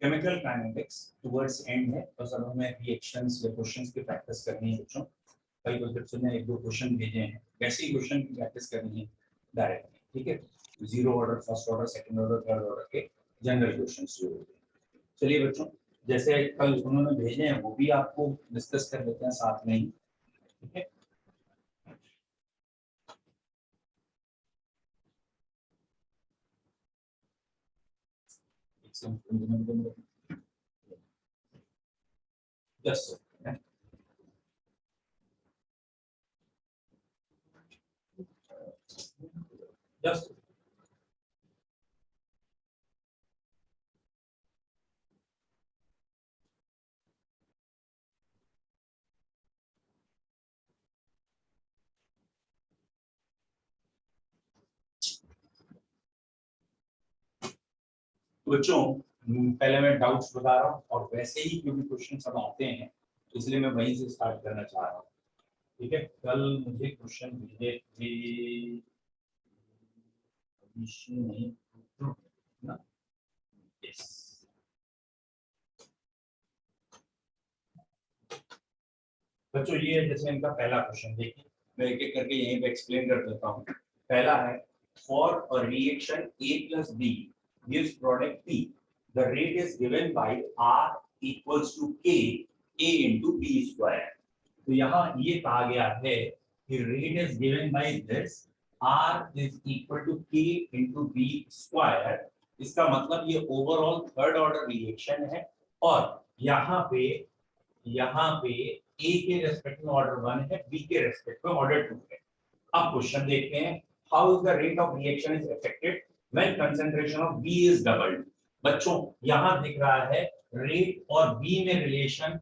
Chemical kinetics towards and है और सब हमें रिएक्शंस या क्वेश्चंस की प्रैक्टिस करनी है बच्चों। कई बच्चों ने एक दो क्वेश्चन भेजे हैं, वैसे ही क्वेश्चन की प्रैक्टिस करनी है डायरेक्टली, ठीक है। Zero order, first order, second order, third order के जनरल क्वेश्चंस जो होते हैं। चलिए बच्चों, जैसे कल उन्होंने भेजे हैं वो भी आपको डिस्कस कर लेते हैं साथ में ही, ठीक है। Yes, sir. Yes. बच्चों पहले मैं डाउट्स बता रहा हूँ और वैसे ही क्योंकि क्वेश्चन सब आते हैं इसलिए मैं वहीं से स्टार्ट करना चाह रहा हूँ, ठीक है। कल मुझे क्वेश्चन भेजे थे नहीं ना, यस। बच्चों ये जैसे इनका पहला क्वेश्चन देखिए, मैं एक एक करके यहीं पे एक्सप्लेन कर देता हूँ। पहला है for a reaction A plus B gives product P, the rate is given by R equals to K A into B square। तो यहाँ ये कहा गया है कि rate is given by this R is equal to K into B square। इसका मतलब ये ओवरऑल थर्ड ऑर्डर रिएक्शन है और यहाँ पे A के रेस्पेक्ट में ऑर्डर 1 है, B के रेस्पेक्ट में ऑर्डर 2 है। अब क्वेश्चन देखते हैं, how is the rate of reaction is affected when concentration of B is doubled. बच्चों यहाँ दिख रहा है रेट और B में रिलेशन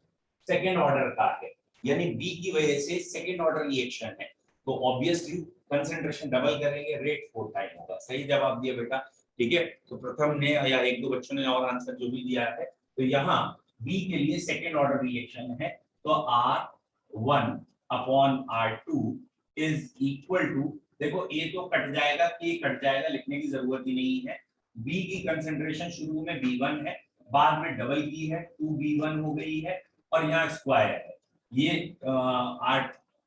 सेकेंड ऑर्डर का है, यानी B की वजह से सेकेंड ऑर्डर रिएक्शन है, तो ऑब्वियसली कंसंट्रेशन डबल करेंगे, रेट 4 टाइम होगा। सही जवाब दिया बेटा, ठीक है। तो प्रथम ने या एक दो बच्चों ने और आंसर जो भी दिया है, तो यहाँ B के लिए सेकेंड ऑर्डर रिएक्शन है, तो R1 upon R2 is equal to, देखो A तो कट जाएगा, K कट जाएगा, लिखने की जरूरत ही नहीं है। B की कंसंट्रेशन शुरू में B1 है, बाद में डबल की है, 2B1 हो गई है और यहाँ स्क्वायर है। ये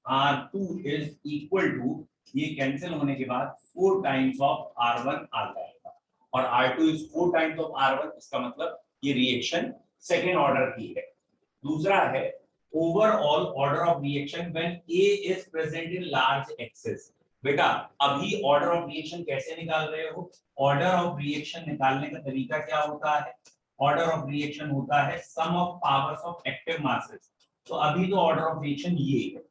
R2 इज इक्वल टू, ये कैंसिल होने के बाद 4 टाइम्स ऑफ R1 आ जाएगा और R2 is 4 times of R1, इसका मतलब ये रिएक्शन सेकेंड ऑर्डर की है। दूसरा है overall order of reaction when A is present in large access. बेटा अभी ऑर्डर ऑफ रिएक्शन कैसे निकाल रहे हो? ऑर्डर ऑफ रिएक्शन निकालने का तरीका क्या होता है? ऑर्डर ऑफ रिएक्शन होता है sum of powers of active masses. तो अभी तो ऑर्डर ऑफ रिएक्शन ये है,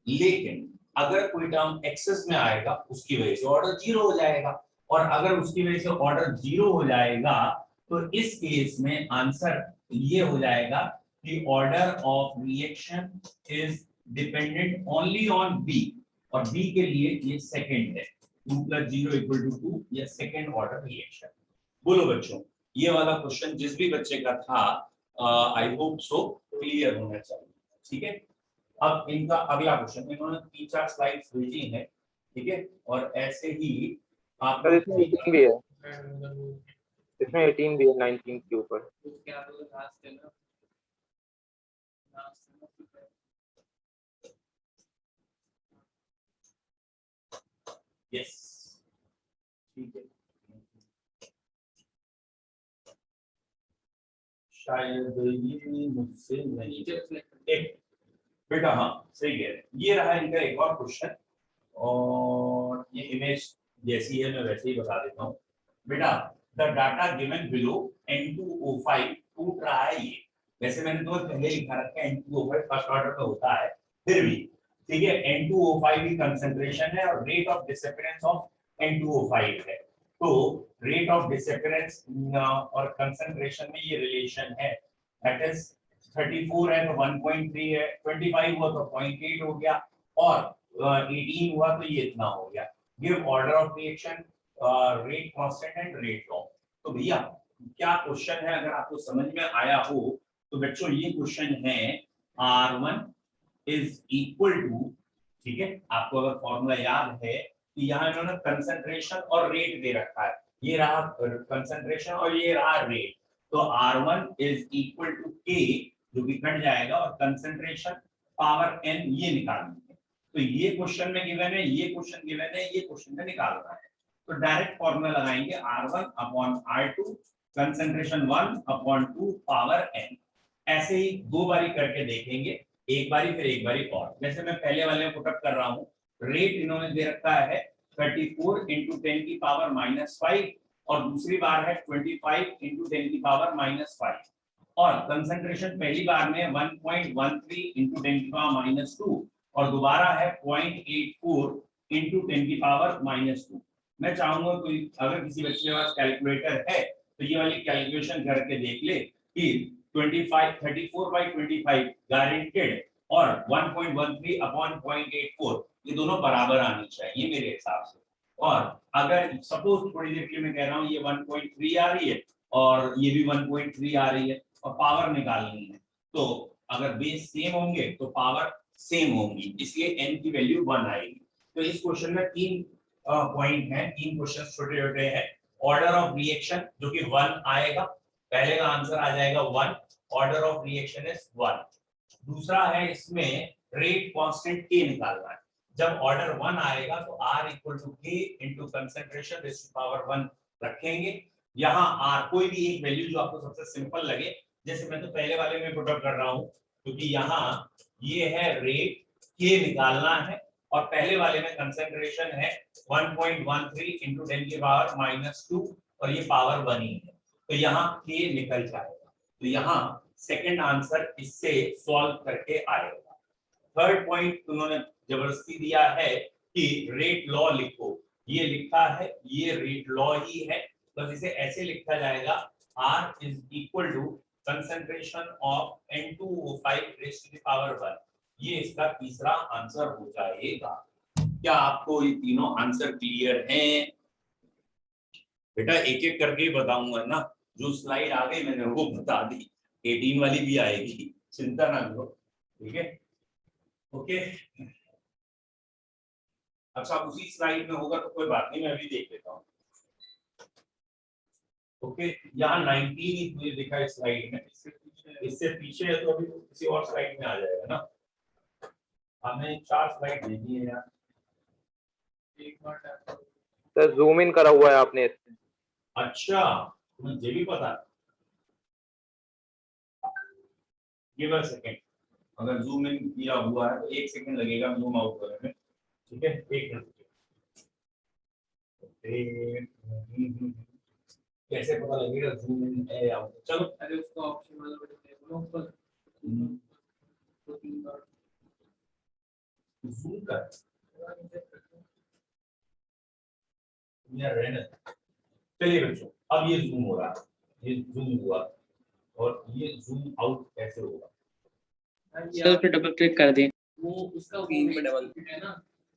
लेकिन अगर कोई टर्म एक्सेस में आएगा उसकी वजह से ऑर्डर 0 हो जाएगा, और अगर उसकी वजह से ऑर्डर 0 हो जाएगा तो इस केस में आंसर ये हो जाएगा कि order of reaction is dependent only on B, और B के लिए ये सेकंड है, 2 + 0 = 2, ये सेकंड ऑर्डर रिएक्शन। बोलो बच्चों, ये वाला क्वेश्चन जिस भी बच्चे का था आई होप सो क्लियर होना चाहिए, ठीक है। अब इनका अगला क्वेश्चन, इन्होंने 3-4 स्लाइड्स भेजी हैं, ठीक है, और ऐसे ही आप इसमें 18 भी है, इसमें 18 भी है 19 के ऊपर। यस, ठीक है, शायद ये मुझसे नहीं एक बेटा, हाँ सही कह रहे हैं। ये रहा इनका एक और क्वेश्चन, और ये इमेज जैसी है मैं वैसे ही बता देता हूँ बेटा। The data given below N2O5 टूट रहा है ये, वैसे मैंने तो पहले लिखा रखा है N2O5 फर्स्ट ऑर्डर पे होता है, फिर भी ठीक है। N2O5 की कंसंट्रेशन है और rate of disappearance of N2O5 है, तो रेट ऑफ डिसअपीयरेंस और कंसंट्रेशन में ये रिलेशन है, दैट इज 34 है तो 1.3 है, 25 हुआ तो 0.8 हो गया, और 18 हुआ तो ये इतना हो गया। Give order of reaction, rate constant and rate law. तो भैया क्या क्वेश्चन है, अगर आपको समझ में आया हो तो बच्चों ये क्वेश्चन है R1 इज इक्वल टू, ठीक है, आपको अगर फॉर्मूला याद है कि यहाँ इन्होंने कंसंट्रेशन और रेट दे रखा है, ये रहा कंसंट्रेशन और ये रहा रेट, तो R1 is equal to K, जो कि कट जाएगा, और कंसंट्रेशन पावर n ये निकालनी है। तो ये क्वेश्चन में गिवन है, ये क्वेश्चन गिवन है, ये क्वेश्चन में निकालना है। तो डायरेक्ट फॉर्मूला लगाएंगे R1 upon R2 concentration 1/2 power n। ऐसे ही दो बारी करके देखेंगे, एक बारी फिर एक बारी और। जैसे मैं पहले वाले में पुटअप कर रहा हूँ, रेट इन्होंने दे रखा है 34 × 10 की पावर -5 और दूसरी बार है 25 × 10 की पावर -5 और कंसंट्रेशन पहली बार में 1.13 × 10 की पावर -2 और दोबारा है 0.84 × 10 की पावर -2। मैं चाहूंगा कोई अगर किसी बच्चे के पास कैलकुलेटर है तो ये वाली कैलकुलेशन करके देख ले कि 34/25 गारंटेड और 1.13 अपॉन 0.84 ये दोनों बराबर आनी चाहिए मेरे हिसाब से। और अगर सपोज थोड़ी देर के लिए मैं कह रहा हूँ ये 1.3 आ रही है और ये भी 1.3 आ रही है और पावर निकालनी है, तो अगर बेस सेम होंगे तो पावर सेम होंगी, इसलिए n की वैल्यू 1 आएगी। तो इस क्वेश्चन में 3 पॉइंट हैं, 3 क्वेश्चन छोटे छोटे हैं। ऑर्डर ऑफ रिएक्शन जो कि 1 आएगा, पहले का आंसर आ जाएगा 1, ऑर्डर ऑफ रिएक्शन इज 1। दूसरा है इसमें रेट कांस्टेंट k निकालना है। जब ऑर्डर 1 आएगा तो r equal to k into concentration raise to power 1 रखेंगे। यहाँ r कोई भी एक वैल्यू जो आपको सबसे सिंपल लगे, जैसे मैं तो पहले वाले में पुट अप कर रहा हूँ क्योंकि यहाँ ये है रेट k निकालना है और पहले वाले में कंसंट्रेशन है 1.13 × 10 की पावर -2 और ये पावर 1 ही है, तो यहाँ k निकल जाएगा। तो यहाँ सेकंड आंसर इससे सॉल्व करके आएगा। थर्ड पॉइंट उन्होंने जबरदस्ती दिया है कि रेट लॉ लिखो, ये लिखा है, ये रेट लॉ ही है, बस इसे ऐसे लिखा जाएगा R is equal to concentration of N2O5 raise to the power 1। ये इसका तीसरा आंसर हो जाएगा। क्या आपको ये तीनों आंसर क्लियर हैं? बेटा एक एक करके ही बताऊंगा ना, जो स्लाइड आ गई मैंने वो बता दी, 18 वाली भी आएगी, चिंता ना करो, ठीक है? ओके, अच्छा उसी स्लाइड में होगा तो कोई बात नहीं, मैं अभी देख लेता हूँ। ओके, यहाँ 19 ही मुझे दिखा है स्लाइड में, इससे पीछे है तो अभी किसी और स्लाइड में आ जाएगा ना। हमने 4 स्लाइड देखी है यार, एक बार सर जूम इन करा हुआ है आपने इसमें। अच्छा, मुझे भी पता। गिव अ सेकंड, अगर जूम इन किया हुआ है तो 1 सेकंड लगेगा जूम आउट करने में, ठीक है? 1 मिनट कैसे पता लगेगा जूम इन है या आउट? चलो अरे उसका ऑप्शन वाला बटन देख लो ऊपर, तो 3 बार जूम कर यार रहना। चलिए बच्चों, अब ये जूम हो रहा है, ये जूम हुआ और ये जूम आउट कैसे होगा? सर पे डबल क्लिक कर दें, वो उसका स्क्रीन पे डबल है ना,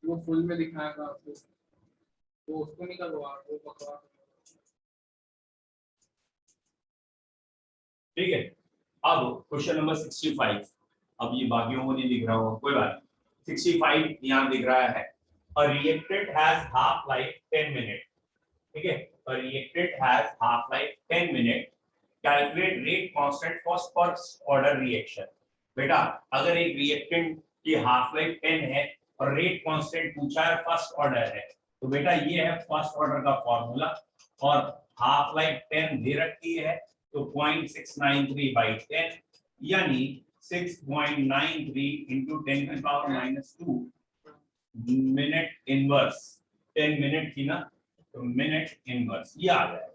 वो फुल में दिखाएगा आपको, वो उसको निकलवा, वो पकड़ा, ठीक है? अब क्वेश्चन नंबर 65, अब ये बाकियों को नहीं दिख रहा होगा, कोई बात नहीं। 65 यहाँ दिख रहा है, a reactant has half life 10 minutes, ठीक है? a reactant has half life 10 minutes, calculate rate constant for first order reaction। बेटा अगर एक रिएक्टेंट की हाफ लाइफ 10 है और रेट कांस्टेंट पूछा है फर्स्ट ऑर्डर है, तो बेटा ये है फर्स्ट ऑर्डर का फॉर्मूला और हाफ लाइफ 10 दे रखी है, तो 0.693/10 यानी 6.93 × 10 की पावर -2 मिनट इनवर्स। 10 मिनट की ना, तो मिनट इनवर्स ये आ जाएगा।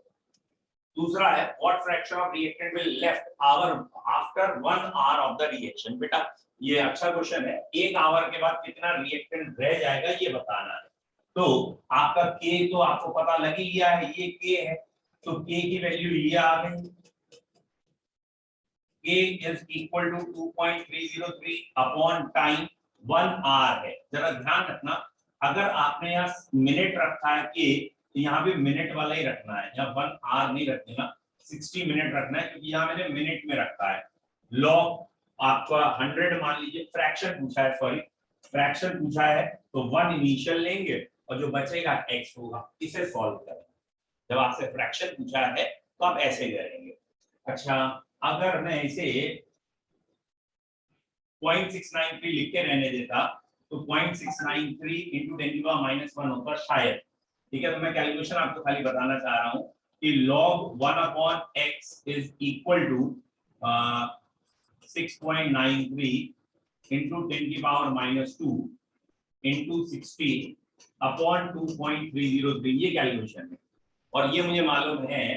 दूसरा है what fraction of reactant will left hour after 1 hour of the reaction. बेटा ये अच्छा क्वेश्चन है, 1 आवर के बाद कितना रिएक्टेंट रह जाएगा ये बताना है। तो आपका k तो आपको पता लग ही गया है, ये k है, तो k की वैल्यू ये आ गई, k is equal to 2.303 upon time 1 hour है। जरा ध्यान रखना, अगर आपने यहाँ मिनट रखा है k, यहाँ भी मिनट वाला ही रखना है, यहाँ 1 आवर नहीं रखना, 60 मिनट रखना है क्योंकि यहाँ मैंने मिनट में रखा है। लॉग आपका 100 मान लीजिए, फ्रैक्शन पूछा है, सॉरी फ्रैक्शन पूछा है, तो 1 इनिशियल लेंगे और जो बचेगा x होगा, इसे सॉल्व करें। जब आपसे फ्रैक्शन पूछा है तो आप ऐसे करेंगे। अच्छा, अगर मैं इसे 0.693 लिख के रहने देता तो 0.693 इंटू 10⁻�1 होता शायद। ठीक है, तो मैं कैलकुलेशन आपको खाली बताना चाह रहा हूँ कि log 1/x is equal to 6.93 into 10⁻⁻2 into 60 upon 2.303, ये कैलकुलेशन है। और ये मुझे मालूम है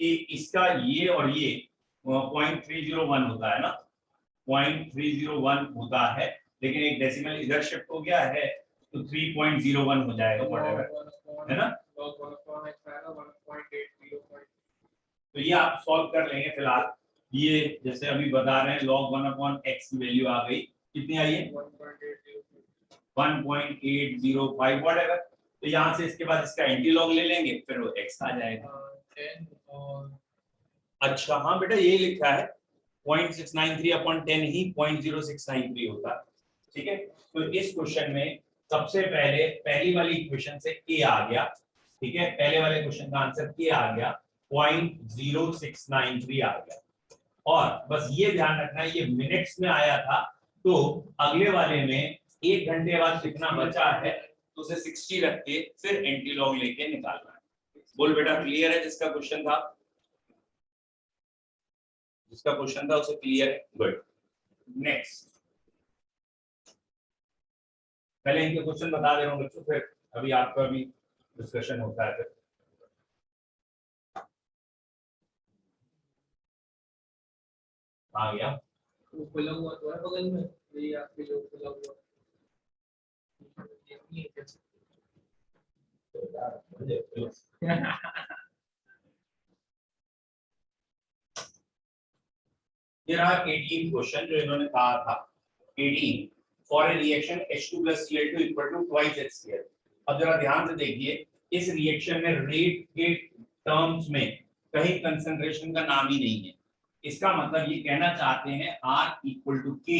कि इसका ये और ये 0.301 होता है ना, 0.301 होता है, लेकिन एक डेसिमल इधर शिफ्ट हो गया है तो 3.01 हो जाएगा व्हाटएवर, है ना। तो ये आप सॉल्व कर लेंगे। फिलहाल ये जैसे अभी बता रहे हैं log 1/x की वैल्यू आ गई, कितनी आई है 1.805 व्हाटएवर। तो यहाँ से इसके बाद इसका एंटी लॉग ले लेंगे, फिर वो x आ जाएगा। अच्छा हाँ बेटा, ये लिखा है 0.693 अपॉन 10 ही 0.0693 होता है। ठीक है, तो इस क्वेश्चन में सबसे पहले पहली वाली इक्वेशन से a आ गया। ठीक है, पहले वाले क्वेश्चन का आंसर a आ गया, 0.0693 आ गया। और बस ये ध्यान रखना है ये मिनट्स में आया था, तो अगले वाले में 1 घंटे बाद कितना बचा है तो उसे 60 रख के फिर एंटी लॉग लेके निकालना है। बोल बेटा, क्लियर है? जिसका क्वेश्चन था उसे क्लियर है? गुड। नेक्स्ट, पहले इनके क्वेश्चन बता दे रहा हूँ बच्चों, फिर अभी आपका भी डिस्कशन होता है। फिर आ गया वो खुला हुआ तो है बगल में, ये आपके जो खुला हुआ ये रहा 18 क्वेश्चन जो इन्होंने कहा था। 18 for a reaction H2 + Cl2 equal to twice HCl। अब जरा ध्यान से देखिए, इस रिएक्शन में रेट के टर्म्स में कहीं कंसंट्रेशन का नाम ही नहीं है। इसका मतलब ये कहना चाहते हैं R इक्वल टू K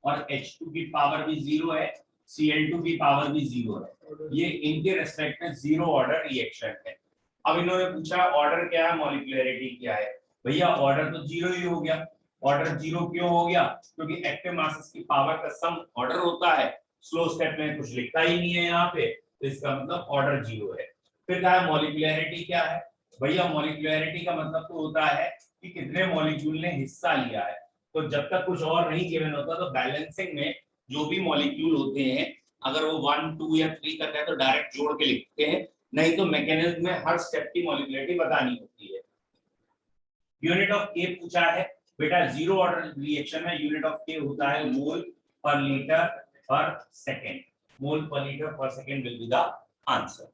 और H2 की पावर भी 0 है, Cl2 की पावर भी 0 है। ये इनके रेस्पेक्ट में जीरो ऑर्डर रिएक्शन है। अब इन्होंने पूछा ऑर्डर क्या है, मॉलिक्यूलरिटी क्या है। भैया ऑर्डर तो 0 ही हो गया। ऑर्डर 0 क्यों हो गया? क्योंकि एक्टिव मासेस की पावर का सम ऑर्डर होता है। स्लो स्टेप में कुछ लिखा ही नहीं है यहाँ पे, तो इसका मतलब ऑर्डर 0 है। फिर कहा मॉलिक्यूलरिटी क्या है। भैया मॉलिक्यूलरिटी का मतलब तो होता है कि कितने मॉलिक्यूल ने हिस्सा लिया है। तो जब तक कुछ और नहीं गिवन होता तो बैलेंसिंग में जो भी मॉलिक्यूल होते हैं, अगर वो 1 2 या 3 तक है तो डायरेक्ट जोड़ के लिखते हैं, नहीं तो मैकेनिज्म में हर स्टेप की मॉलिक्यूलरिटी बतानी होती है। यूनिट ऑफ के पूछा है बेटा, जीरो ऑर्डर रिएक्शन में यूनिट ऑफ के होता है मोल पर लीटर पर सेकेंड। मोल पर लीटर पर second will be the answer.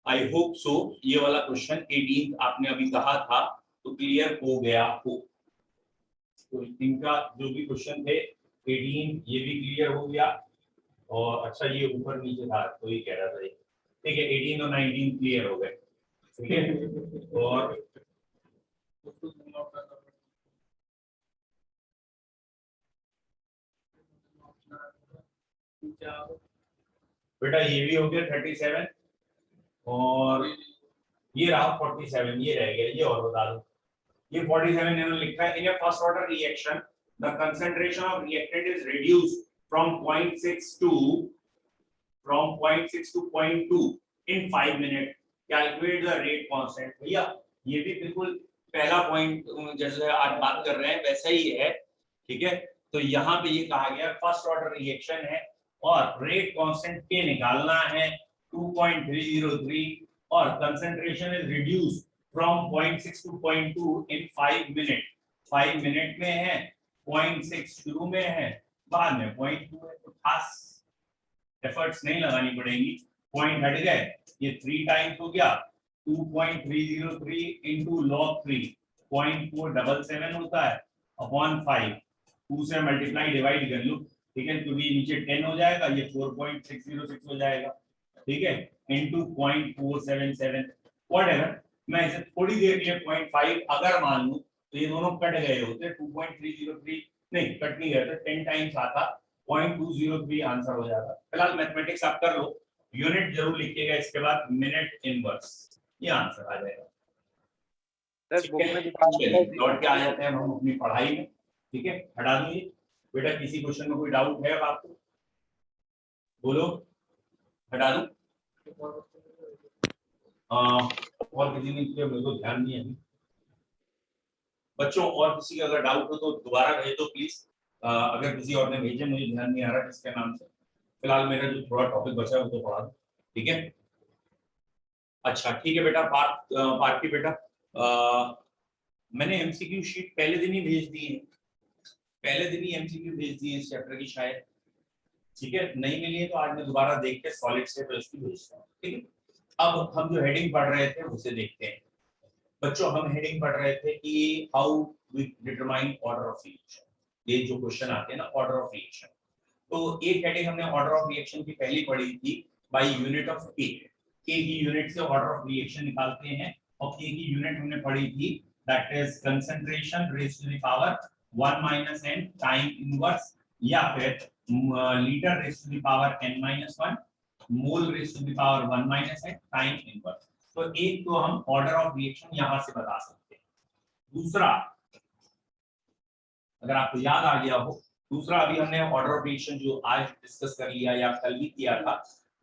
I hope so ये वाला क्वेश्चन 18 आपने अभी कहा था तो क्लियर हो गया हो। तो इनका जो भी क्वेश्चन थे 18 ये भी क्लियर हो गया। और अच्छा ये ऊपर नीचे था तो ये कह रहा था, ठीक है 18 और 19 क्लियर हो गए। ठीक है, और बेटा ये भी हो गया 37 और ये रहा 47, ये रह गया, ये और बता दो। ये 47 इन्होंने लिखा है in a first order reaction the concentration of reactant is reduced from 0.6 to 0.2 in 5 minutes, calculate the rate constant. भैया ये भी बिल्कुल पहला पॉइंट जैसे आज बात कर रहे हैं वैसा ही है। ठीक है, तो यहाँ पे ये कहा गया फर्स्ट ऑर्डर रिएक्शन है और रेट कांस्टेंट के निकालना है 2.303 और concentration is reduced from 0.6 to 0.2 in 5 minutes। 5 minute में है, 0.6 शुरू में है, बाद में 0.2 है, तो खास एफर्ट्स नहीं लगानी पड़ेगी। पॉइंट हट गए, ये 3 टाइम्स हो गया 2.303 into log 3 0.477 होता है अपॉन 5, 2 से मल्टीप्लाई डिवाइड कर लो। ठीक है, क्योंकि नीचे 10 हो जाएगा, ये 4.606 हो जाएगा। ठीक है, इनटू 0.477 व्हाटएवर। मैं इसे थोड़ी देर के लिए 0.5 अगर मान लूं तो ये दोनों कट गए होते, 2.303 नहीं कट नहीं गए थे, 10 टाइम्स आता 0.203 आंसर हो जाता। फिलहाल मैथमेटिक्स आप कर लो, यूनिट जरूर लिखिएगा, इसके बाद मिनट इनवर्स, ये आंसर आ जाएगा। सर बुक में दिखा रहा है लौट के आ जाते हैं हम अपनी पढ़ाई में। ठीक है, हटा दीजिए बेटा। किसी क्वेश्चन में कोई डाउट है अब आपको? बोलो, हटा दूं? और किसी ने किया, मेरे को ध्यान नहीं है अभी। बच्चों और किसी का अगर डाउट हो तो दोबारा भेज दो प्लीज। अगर किसी और ने भेजे, मुझे ध्यान नहीं आ रहा किसके नाम से। फिलहाल मेरा जो थोड़ा टॉपिक बचा है वो तो पढ़ा दो, ठीक है? अच्छा ठीक है बेटा। पार्थ बेटा, मैंने एमसीक्यू शीट पहले दिन ही भेज दी है, पहले दिन ही एमसीक्यू भेज दिए इस चैप्टर की शायद। ठीक है, नहीं मिली है तो आज मैं दोबारा देख के सॉलिड से फिर उसकी भेजता हूँ। ठीक है, अब हम जो हेडिंग पढ़ रहे थे उसे देखते हैं। बच्चों हम हेडिंग पढ़ रहे थे कि how we determine order of reaction. ये जो क्वेश्चन आते हैं ना, ऑर्डर ऑफ रिएक्शन, तो एक हेडिंग हमने ऑर्डर ऑफ रिएक्शन की पहली पढ़ी थी, बाय यूनिट ऑफ के। के की यूनिट से ऑर्डर ऑफ रिएक्शन निकालते हैं, और के की यूनिट हमने पढ़ी थी, that is concentration raise to the power 1 minus n time inverse, या फिर litre raise to the power n-1, mole raise to the power 1 minus n time inverse. तो एक तो हम ऑर्डर ऑफ रिएक्शन यहां से बता सकते हैं। दूसरा, अगर आपको याद आ गया हो, दूसरा अभी हमने ऑर्डर ऑफ रिएक्शन जो आज डिस्कस कर लिया या कल भी किया था,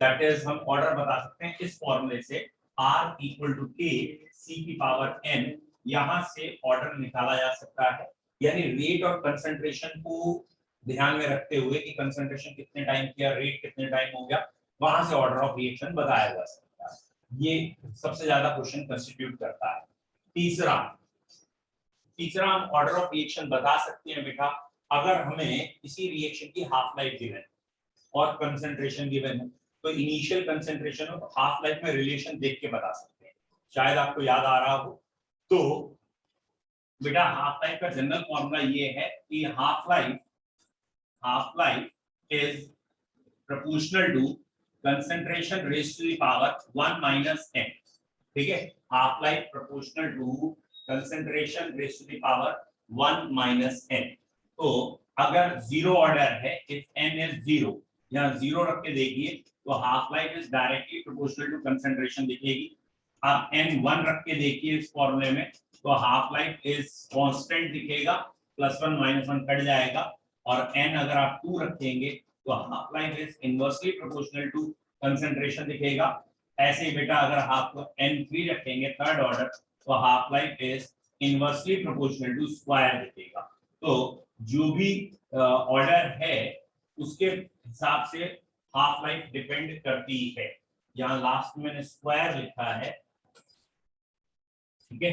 दैट इज हम ऑर्डर बता सकते हैं इस फॉर्मूले से, R equal to K C की पावर n। यहां से ऑर्डर निकाला जा सकता है, यानी रेट और कंसंट्रेशन को ध्यान में रखते हुए कि कंसंट्रेशन कितने टाइम किया, रेट कितने टाइम हो गया, वहां से ऑर्डर ऑफ रिएक्शन बताया जा सकता है। ये सबसे ज्यादा क्वेश्चन कंस्टिट्यूट करता है। तीसरा हम ऑर्डर ऑफ रिएक्शन बता सकते हैं बेटा, अगर हमें किसी रिएक्शन की हाफ लाइफ गिवन और कंसंट्रेशन गिवन है, तो इनिशियल कंसंट्रेशन और हाफ लाइफ में रिलेशन देख के बता सकते हैं। शायद आपको याद आ रहा हो। तो बेटा हाफ लाइफ का जनरल फॉर्मूला ये है कि half life is proportional to concentration raise to the power 1 minus n। ठीक है, half life proportional to concentration raise to the power 1 minus n। तो अगर जीरो ऑर्डर है, इफ n इज जीरो, यहाँ zero रख के देखिए तो half life is directly proportional to concentration दिखेगी। आप n 1 रख के देखिए इस फॉर्मूले में, तो हाफ लाइफ इज कांस्टेंट दिखेगा, +1 -1 कट जाएगा, और n अगर आप 2 रखेंगे तो half life is inversely proportional to concentration दिखेगा। ऐसे ही बेटा अगर आप n3 रखेंगे थर्ड ऑर्डर, तो half life is inversely proportional to square दिखेगा। तो जो भी ऑर्डर है उसके हिसाब से हाफ लाइफ डिपेंड करती है। यहाँ लास्ट में मैंने स्क्वायर लिखा है, ठीक है,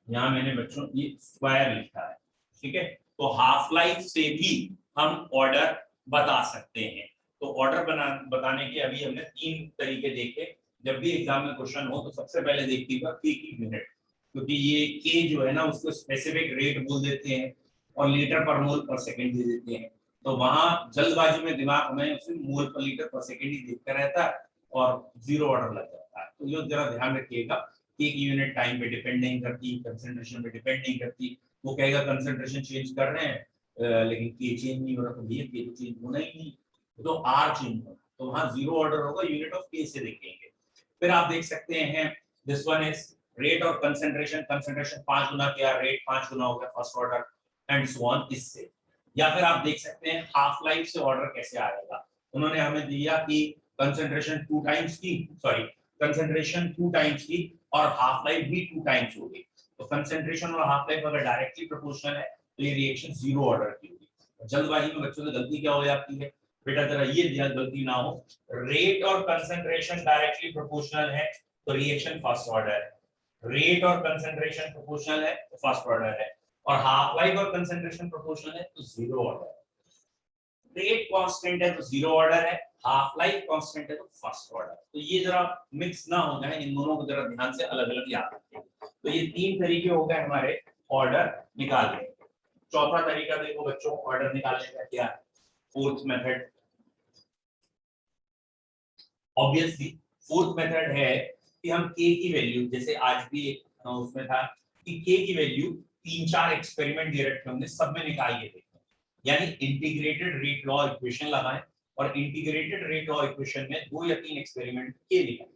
यहाँ मैंने बच्चों ये स्क्वायर लिखा है, ठीक है। तो हाफ लाइफ से भी हम ऑर्डर बता सकते हैं। तो ऑर्डर बताने के अभी हमने 3 तरीके देखे। जब भी एग्जाम में क्वेश्चन हो तो सबसे पहले देखिएगा के की यूनिट, क्योंकि ये के जो है ना उसको स्पेसिफिक रेट बोल देते हैं और लीटर पर मोल पर सेकंड दे देते हैं। तो वहां जल्दबाजी में दिमाग हमें उसे मोल पर लीटर पर सेकंड ही देखता रहता है और जीरो ऑर्डर लग जाता है। तो ये जरा ध्यान रखिएगा, के की यूनिट टाइम पे डिपेंड नहीं करती, कंसंट्रेशन पे डिपेंड नहीं करती। वो कहेगा कंसंट्रेशन चेंज कर रहे हैं लेकिन के चेंज नहीं हो रहा, तो भैया के तो चेंज होना ही नहीं, तो आर चेंज होना, तो वहां जीरो ऑर्डर होगा, यूनिट ऑफ के से देखेंगे। फिर आप देख सकते हैं दिस वन इज रेट और कंसंट्रेशन 5 गुना किया, रेट 5 गुना हो गया first order, and so on इससे। या फिर आप देख सकते हैं हाफ लाइफ से ऑर्डर कैसे आएगा। उन्होंने हमें दिया कि कंसंट्रेशन 2 टाइम्स की, सॉरी कंसंट्रेशन 2 टाइम्स की और हाफ लाइफ भी 2 टाइम्स होगी। तो कंसंट्रेशन और हाफ लाइफ अगर डायरेक्टली प्रोपोर्शनल है तो ये रिएक्शन जीरो ऑर्डर की होगी। जल्दबाजी में बच्चों से गलती क्या हो जाती है बेटा, जरा ये ध्यान गलती ना हो, रेट और कंसंट्रेशन डायरेक्टली प्रोपोर्शनल है तो रिएक्शन फर्स्ट ऑर्डर है, रेट और कंसंट्रेशन प्रोपोर्शनल है तो फर्स्ट ऑर्डर है, और हाफ लाइफ और कंसंट्रेशन प्रोपोर्शनल है तो जीरो ऑर्डर है। रेट कांस्टेंट है तो जीरो ऑर्डर है, हाफ लाइफ कांस्टेंट है तो फर्स्ट ऑर्डर। तो ये जरा मिक्स ना हो जाए, इन दोनों को जरा ध्यान से अलग अलग याद रखें। तो ये 3 तरीके हो गए हमारे ऑर्डर निकालने। चौथा तरीका देखो बच्चों ऑर्डर निकालने का क्या है, fourth method. Obviously fourth method है कि हम के की वैल्यू, जैसे आज भी उसमें था कि के की वैल्यू 3-4 एक्सपेरिमेंट दे रखे होंगे, सब में निकाल के देखें, यानी इंटीग्रेटेड रेट लॉ इक्वेशन लगाएं और इंटीग्रेटेड रेट लॉ इक्वेशन में 2 या 3 एक्सपेरिमेंट के निकालें।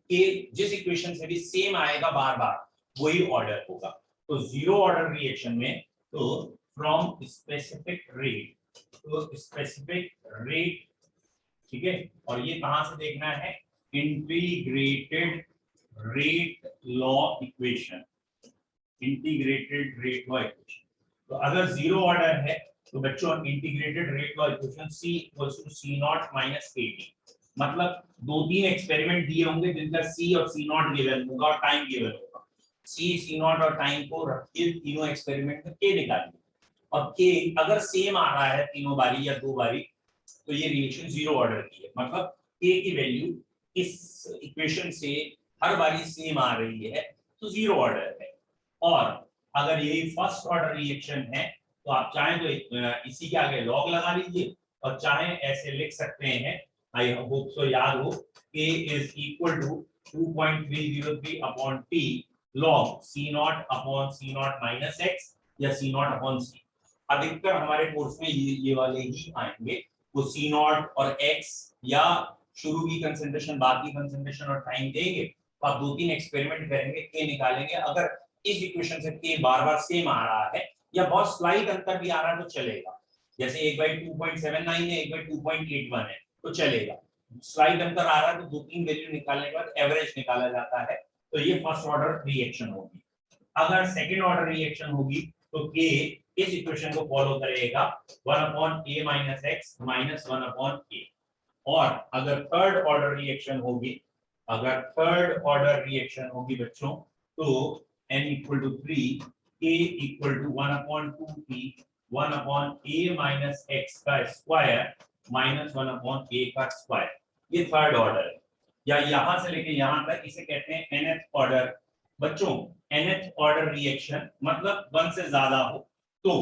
के जिस इक्वेशन से भी सेम आएगा बार बार वही ऑर्डर होगा। तो जीरो ऑर्डर रिएक्शन में तो फ्रॉम स्पेसिफिक रेट तो स्पेसिफिक रेट, ठीक है, और ये कहां से देखना है, integrated rate law equation, integrated rate law equation. तो अगर जीरो ऑर्डर है तो बच्चों integrated rate law equation C equals to C naught minus KT, मतलब दो तीन एक्सपेरिमेंट दिए होंगे जिनका C और C नॉट गिवन होगा और टाइम गिवन होगा, C नॉट और टाइम को रख के तीनों एक्सपेरिमेंट में K निकालिए, और K अगर सेम आ रहा है तीनों बारी या दो बारी तो ये रिएक्शन जीरो ऑर्डर की है, मतलब K की वैल्यू इस इक्वेशन से हर बारी सेम आ रही है तो जीरो ऑर्डर है। और अगर यही फर्स्ट ऑर्डर रिएक्शन है तो आप चाहें तो इसी के आगे लॉग लगा लीजिए और चाहें ऐसे लिख सकते हैं, आई होप सो याद हो, K is equal to 2.303 upon T log C naught upon C naught minus x या C नॉट अपॉन C। अधिकतर हमारे कोर्स में ये वाले ही आएंगे, वो C नॉट और x या शुरू की कंसंट्रेशन बाद की कंसंट्रेशन और टाइम देंगे तो आप दो तीन एक्सपेरिमेंट करेंगे, K निकालेंगे। अगर इस इक्वेशन से K बार बार सेम आ रहा है या बहुत स्लाइड अंतर भी आ रहा है तो चलेगा, जैसे एक बाई 2.79 है एक बाई 2.81 है तो चलेगा, स्लाइड अंतर आ रहा है तो दो तीन वैल्यू निकालने के बाद एवरेज निकाला जाता है, तो ये फर्स्ट ऑर्डर रिएक्शन होगी। अगर सेकंड ऑर्डर रिएक्शन होगी तो K इस इक्वेशन को फॉलो करेगा 1/a minus x minus 1/a। और अगर थर्ड ऑर्डर रिएक्शन होगी, अगर थर्ड ऑर्डर रिएक्शन होगी बच्चों तो n equal to 3, k equal to 1/2p 1/a minus x का स्क्वायर माइनस 1/a का स्क्वायर, ये थर्ड ऑर्डर है। या यहां से लेके यहां तक इसे कहते हैं nth ऑर्डर। बच्चों nth ऑर्डर रिएक्शन मतलब 1 से ज्यादा हो तो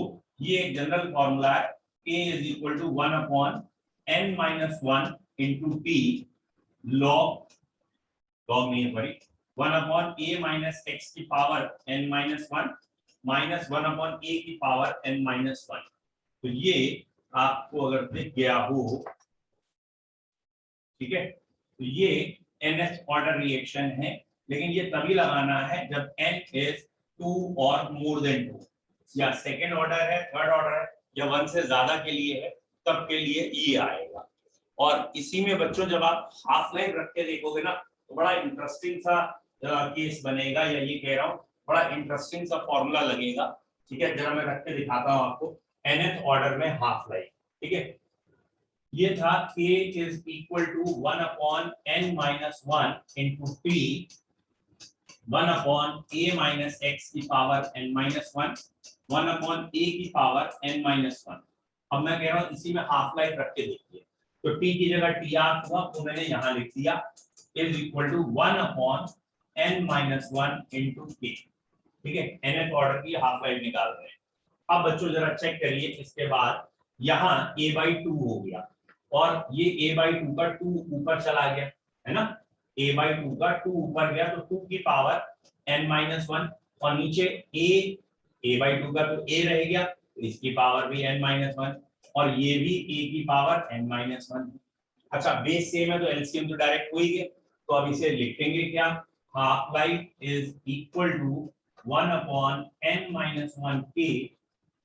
ये एक जनरल फॉर्मूला है, k is equal to 1/n minus 1 into p log नहीं है सॉरी 1/a minus x की power n minus 1 minus 1/a की पावर n minus 1। तो ये आपको अगर दिख गया हो, ठीक है, तो ये nth ऑर्डर रिएक्शन है, लेकिन ये तभी लगाना है जब n is 2 और मोर देन 2, या सेकेंड ऑर्डर है थर्ड ऑर्डर है या 1 से ज्यादा के लिए है तब के लिए ये आएगा। और इसी में बच्चों जब आप हाफ लाइफ रख के देखोगे ना तो बड़ा इंटरेस्टिंग सा केस बनेगा, या ये कह रहा हूँ बड़ा इंटरेस्टिंग सा फॉर्मूला लगेगा, ठीक है, जरा मैं रख के दिखाता हूँ आपको nth ऑर्डर में हाफ लाइफ, ठीक है। ये था k is equal to 1/n minus 1 into p 1/a minus x की पावर n minus 1 1/a की पावर n minus 1। अब मैं कह रहा हूँ इसी में हाफ लाइफ रख के देखिए, तो t की जगह tr हुआ तो मैंने यहाँ लिख दिया is equal to 1/n minus 1 into k, ठीक है, nth ऑर्डर की हाफ लाइफ निकाल रहे हैं। अब बच्चों जरा चेक करिए, इसके बाद यहाँ a/2 हो गया और ये a/2 का 2 ऊपर चला गया है ना, a/2 का 2 ऊपर गया तो 2 की पावर n-1 और नीचे a/2 का तो a रह गया तो इसकी पावर भी n-1 और ये भी a की पावर n-1। अच्छा बेस सेम है तो एलसीएम तो डायरेक्ट हो ही गया, तो अब इसे लिखेंगे क्या, half life is equal to 1/n-1 k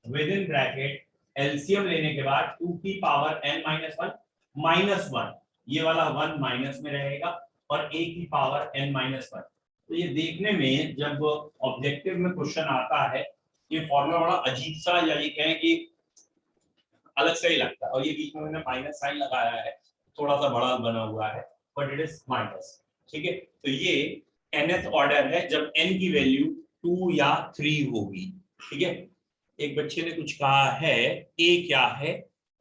with in bracket LCM लेने के बाद 2 की पावर n-1 माइनस 1, ये वाला 1 माइनस में रहेगा और a की पावर n-1। तो ये देखने में जब ऑब्जेक्टिव में क्वेश्चन आता है ये फॉर्मूला बड़ा अजीब सा या ये कहें कि अलग सा ही लगता है, और ये बीच में मैंने माइनस साइन लगाया है थोड़ा सा बड़ा बना हुआ है बट इट इज माइनस, ठीक है। तो ये nth ऑर्डर है जब n की वैल्यू 2 या 3 होगी, ठीक है। एक बच्चे ने कुछ कहा है a क्या है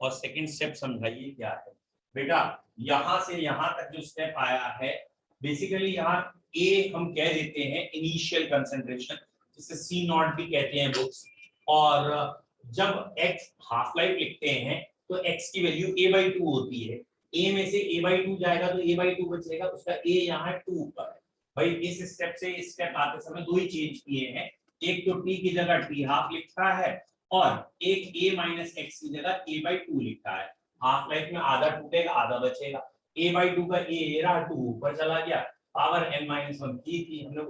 और सेकंड स्टेप समझाइए क्या है। बेटा यहां से यहां तक जो स्टेप आया है बेसिकली यहाँ a हम कह देते हैं इनिशियल कंसंट्रेशन, जिसे C नॉट भी कहते हैं बुक्स, और जब x हाफ लाइफ लिखते हैं तो x की वैल्यू a/2 होती है, a में से a/2 जाएगा तो a/2 बचेगा, उसका a यहाँ 2 ऊपर है। भाई इस स्टेप से इस स्टेप आते समय दो ही चेंज किए हैं, एक तो t की जगह t हाफ लिखा है और एक a माइनस x की जगह a/2 लिखा है। हाफ लाइफ में आधा टूटेगा आधा बचेगा, a/2 का a रहा 2 ऊपर चला गया, पावर n-1 की थी हम लोग।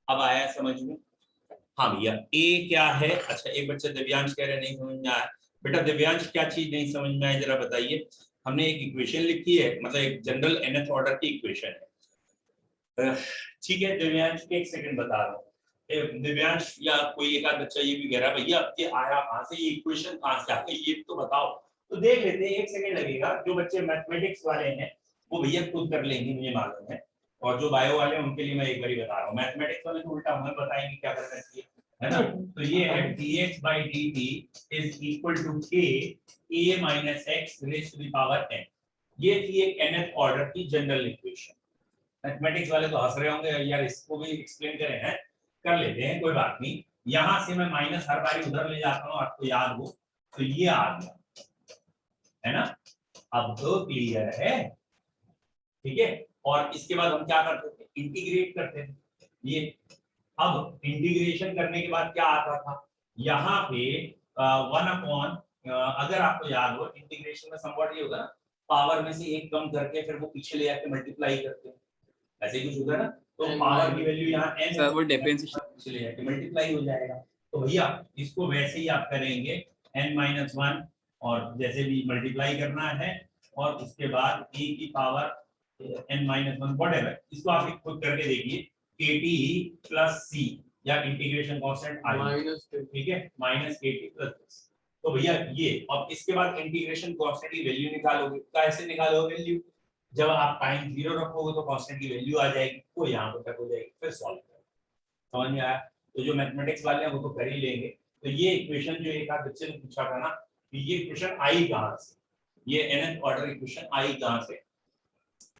अब आया समझ में, हाँ भैया ए क्या है? अच्छा एक बच्चा दिव्यांश कह रहे नहीं समझ में आया। बेटा दिव्यांश क्या चीज नहीं समझ में आई जरा बताइए। हमने एक इक्वेशन लिखी है, मतलब एक जनरल nth ऑर्डर की इक्वेशन है। ठीक है दिव्यांश, एक सेकंड बता रहा हूँ। दिव्यांश या कोई एक आध बच्चा ये भी कह रहा है भैया अब ये आया कहाँ से, ये इक्वेशन कहाँ से आ गई, ये तो बताओ। तो देख लेते हैं, एक सेकंड लगेगा। जो बच्चे मैथमेटिक्स वाले हैं वो भैया खुद कर लेंगे, मुझे मालूम है। और जो बायो वाले हैं उनके लिए मैं एक बार बता रहा हूँ। मैथमेटिक्स वाले तो उल्टा हमें बताएंगे क्या करना चाहिए, है ना। तो ये है dx by dt is equal to k a minus x raised to the power n। ये थी एक nth ऑर्डर की जनरल इक्वेशन। मैथमेटिक्स वाले तो हंस रहे होंगे यार इसको भी एक्सप्लेन करें, हैं कर लेते हैं कोई बात नहीं। यहां से मैं माइनस हर बारी उधर ले जाता हूं, आपको याद हो तो ये आ गया, है ना। अब तो क्लियर है, ठीक है। और इसके बाद हम क्या करते थे, इंटीग्रेट करते थे ये। अब इंटीग्रेशन करने के बाद क्या आता था, यहाँ पे 1/, अगर आपको याद हो इंटीग्रेशन में समवॉट ये होगा ना, पावर में से एक कम करके फिर वो पीछे ले जाके मल्टीप्लाई करते हैं, ऐसे ही कुछ होगा ना। तो पावर की वैल्यू यहाँ n सर वो डिफरेंशिएशन पीछे ले जाके मल्टीप्लाई हो जाएगा। तो भैया इसको वैसे ही आप करेंगे n-1, और जैसे भी मल्टीप्लाई करना है, और उसके बाद a की पावर n-1 व्हाटएवर, इसको आप खुद करके देखिए, kt प्लस c या इंटीग्रेशन कांस्टेंट i, ठीक है, माइनस kt प्लस। तो भैया ये, और इसके बाद इंटीग्रेशन कांस्टेंट की वैल्यू निकालोगे। कैसे निकालोगे वैल्यू, जब आप टाइम 0 रखोगे तो कांस्टेंट की वैल्यू आ जाएगी, वो यहाँ पर तक हो जाएगी, फिर सॉल्व करो। समझ में आया? तो जो मैथमेटिक्स वाले हैं वो तो कर ही लेंगे। तो ये इक्वेशन जो एक आध बच्चे ने पूछा था ना कि ये इक्वेशन आई कहाँ से, ये nth ऑर्डर इक्वेशन आई कहाँ से।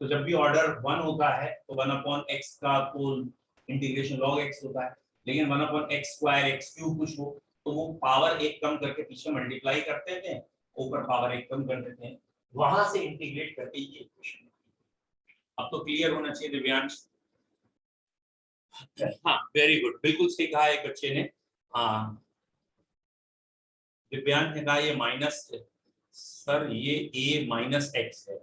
तो जब भी ऑर्डर 1 होता है तो 1/x का पूर्ण इंटीग्रेशन log x होता है, लेकिन 1/x² x³ कुछ हो तो वो पावर एक कम करके पीछे मल्टीप्लाई करते थे, ऊपर पावर एक कम कर देते हैं, वहां से इंटीग्रेट करके ये इक्वेशन। अब तो क्लियर होना चाहिए दिव्यांश। हाँ वेरी गुड, बिल्कुल सही कहा एक बच्चे ने। हाँ दिव्यांश ने कहा ये माइनस, सर ये a माइनस एक्स है।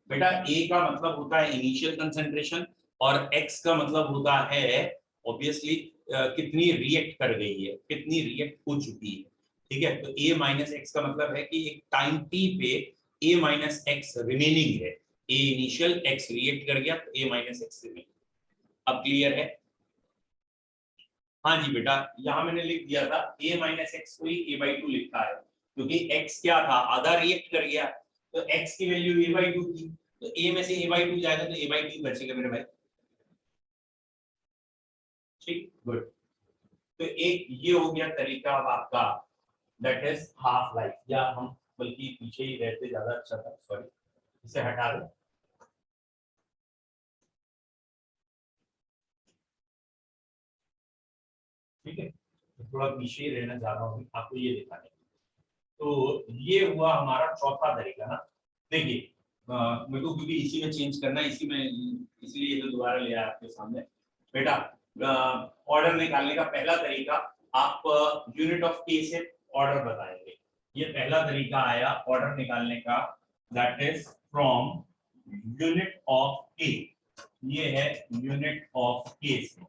बेटा a का मतलब होता है इनिशियल कंसंट्रेशन, और x का मतलब होता है ऑब्वियसली कितनी रिएक्ट कर गई है, कितनी रिएक्ट हो चुकी है, ठीक है। तो a माइनस एक्स का मतलब है कि एक टाइम t पे a माइनस एक्स रिमेनिंग है, a इनिशियल x रिएक्ट कर गया तो a माइनस एक्स रिमेनिंग। अब क्लियर है? हाँ जी बेटा, यहाँ मैंने लिख दिया था a माइनस एक्स को ही a/2 लिखा है, क्योंकि x क्या था, आधा रिएक्ट कर गया, तो x की वैल्यू a/2 थी, तो a में से a/2 जाएगा तो a/2 बचेगा मेरे भाई। ठीक, गुड। तो एक ये हो गया तरीका अब आपका, दैट इज हाफ लाइफ, या हम बल्कि पीछे ही रहते ज्यादा अच्छा था, सॉरी इसे हटा दो। ठीक है, तो थोड़ा पीछे ही रहना चाह रहा हूँ आपको ये दिखाने। तो ये हुआ हमारा चौथा तरीका ना। देखिए मेरे को क्योंकि इसी में चेंज करना है, इसी में, इसलिए तो दोबारा ले आया आपके सामने। बेटा ऑर्डर निकालने का पहला तरीका, आप यूनिट ऑफ के से ऑर्डर बताएंगे। ये पहला तरीका आया ऑर्डर निकालने का, that is from unit of के। ये है यूनिट ऑफ के से,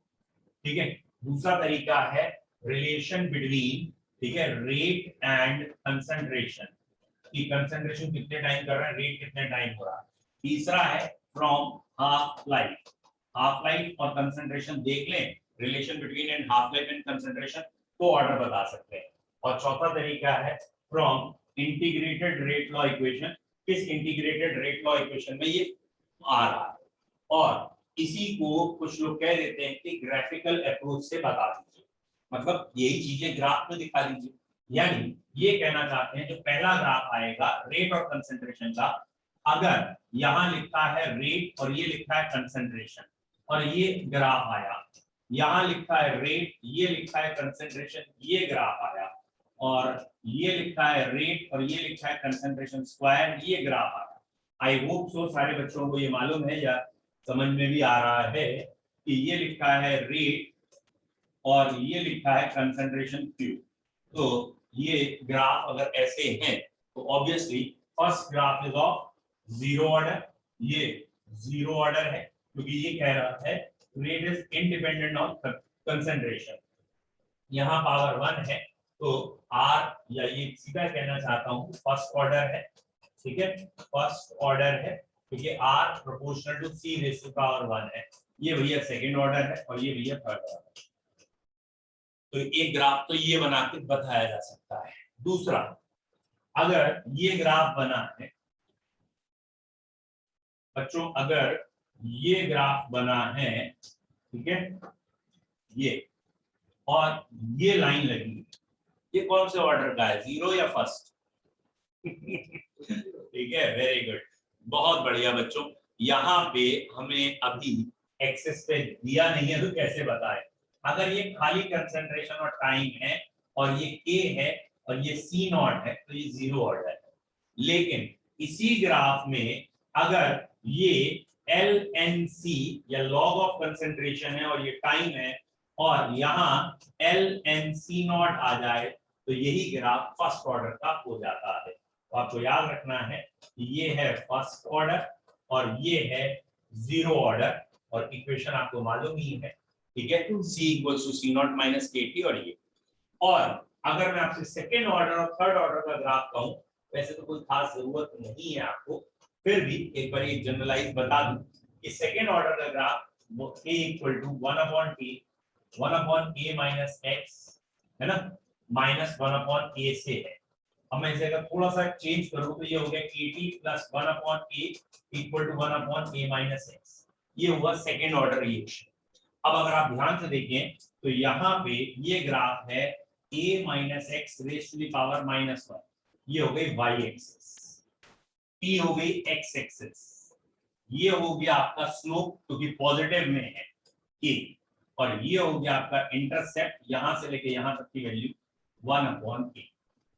ठीक है। दूसरा तरीका है रिलेशन बिटवीन, ठीक है, रेट एंड कंसंट्रेशन, कि कंसंट्रेशन कितने टाइम कर रहा है, रेट कितने टाइम हो रहा है। तीसरा है from half life, half life और कंसंट्रेशन देख लें, relation between and half life and concentration, तो ऑर्डर बता सकते हैं। और चौथा तरीका है from integrated rate law equation, किस इंटीग्रेटेड रेट लॉ इक्वेशन में ये आ रहा है, और इसी को कुछ लोग कह देते हैं कि ग्राफिकल अप्रोच से बता दीजिए, मतलब यही चीजें ग्राफ में दिखा दीजिए। यानी ये कहना चाहते हैं जो पहला ग्राफ आएगा रेट और कंसंट्रेशन का, अगर यहाँ लिखा है रेट और ये लिखा है कंसंट्रेशन, और ये ग्राफ आया, यहाँ लिखा है रेट, ये लिखा है कंसंट्रेशन, ये ग्राफ आया, और ये लिखा है रेट और ये लिखा है कंसंट्रेशन स्क्वायर, ये ग्राफ आया। आई होप सो सारे बच्चों को ये मालूम है या समझ में भी आ रहा है कि ये लिखा है रेट और ये लिखा है कंसंट्रेशन क्यू। तो ये ग्राफ अगर ऐसे हैं तो obviously first graph is of zero order, ये जीरो ऑर्डर है क्योंकि ये कह रहा है rate is independent of concentration. यहाँ पावर 1 है, तो R या ये सीधा कहना चाहता हूँ फर्स्ट ऑर्डर है, ठीक है, फर्स्ट ऑर्डर है, क्योंकि R proportional to C raise to power 1 है। ये भैया सेकंड ऑर्डर है और ये भैया थर्ड ऑर्डर है। तो एक ग्राफ तो ये बना के बताया जा सकता है। दूसरा, अगर ये ग्राफ बना है बच्चों, अगर ये ग्राफ बना है, ठीक है, ये और ये लाइन लगी, ये कौन से ऑर्डर का है, जीरो या फर्स्ट? ठीक है, वेरी गुड, बहुत बढ़िया बच्चों। यहाँ पे हमें अभी एक्सेस पे दिया नहीं है, तो कैसे बताएं? अगर ये खाली कंसंट्रेशन और टाइम है और ये K है और ये C नॉट है, तो ये जीरो ऑर्डर है। लेकिन इसी ग्राफ में अगर ये LNC या लॉग ऑफ कंसंट्रेशन है और ये टाइम है और यहाँ LNC नॉट आ जाए, तो यही ग्राफ फर्स्ट ऑर्डर का हो जाता है। तो आपको याद रखना है कि ये है फर्स्ट ऑर्डर और ये है जीरो ऑर्डर, और इक्वेशन आपको मालूम ही है, ठीक है, C equals to C naught minus KT। और ये, और अगर मैं आपसे सेकेंड ऑर्डर और थर्ड ऑर्डर का ग्राफ कहूं, वैसे तो कोई खास जरूरत नहीं है आपको, फिर भी एक बार एक जनरलाइज बता दूं कि सेकेंड ऑर्डर का ग्राफ वो A equal to 1/T 1/A minus x है ना, माइनस 1/A से है। अब मैं इसे अगर थोड़ा सा चेंज करूं तो ये हो गया KT plus 1/A equal to 1/A minus x। ये हुआ सेकेंड ऑर्डर रिएक्शन। अब अगर आप ध्यान से देखें तो यहाँ पे ये ग्राफ है A minus x raise to the power minus 1, ये हो गई y एक्सिस, T हो गई x एक्सिस, ये हो गया आपका स्लोप क्योंकि पॉजिटिव में है K, और ये हो गया आपका इंटरसेप्ट, यहां से लेके यहां तक की वैल्यू 1/K।